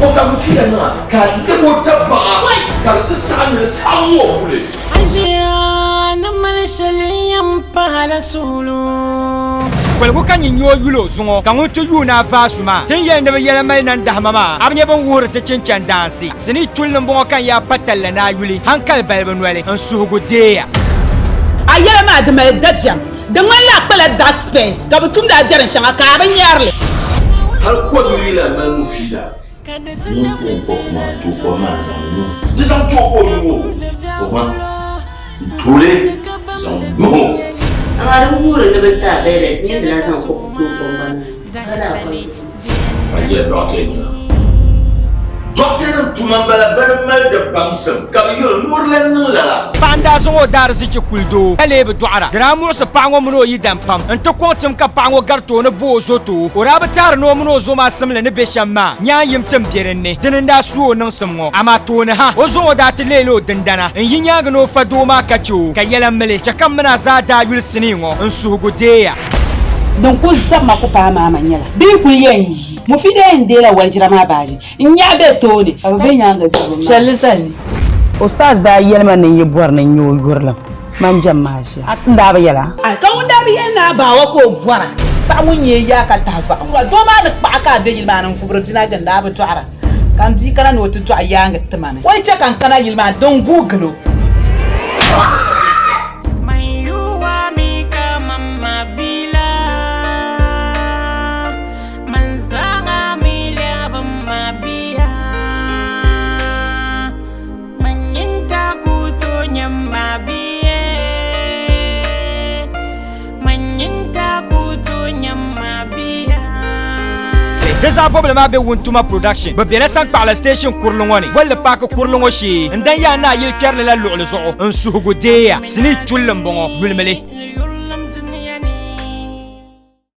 Pokam fiana ka lebo taba ka tsana sawo kule ajiya na malshaliyan pala sulu kwalgo kan yin yo yulo zungo kan wonto yu na fasuma tin yen da yela mai nan da mama abnya ban wuro ta cincan dansi sini tullun bon kan ya patalla na yuli hankal balban wale an suhugo deya ayela ma da mai dadjam da malla kala da space ka butum da jaran shanga ka ban yarle har ko yila mai mufida mun ko kuma to ko ma zanu disan to ko no ko ma tole zan no amara wuro da bata bayres ne da zan ko fito ko man kada ko aje doctor doctor tuman bala mal da bamsam ka yoro norlen la panda zongo dar zichi kuldo ele be duara dramu se pango muno yidam pam ento kotim ka pango garto ne bozoto ora ba tar no muno zo ma samle ne beshamma nya yimtem berenne dinda suo nan sammo ama to ne ha o zongo da te lelo dindana en yinya ga no fado ma kacho ka yelamele chakam na za da yul siningo en sugo deya don ku zama ku pa mama nyala bi ku yen mu fi de ndela wal jirama baji nya be to ne abe nya ga jabo shallisani ustaz da yelma ne yibwar ne nyo gurlam man jamma shi nda ba yala ai kan wanda bi yana ba wa ko bwara ta mun ye ya ka ta fa do ma da pa ka be yilma nan fu burjina ga nda ba to ara kan ji kana no to ayanga tamana wai ce kan kana yilma don google Desa bobble ma be wuntuma production be bela san pala station kurlungoni wala pak kurlungo shi ndan ya na yil kerle la lu'lu zo en suhugo deya sini chullum bongo yulmele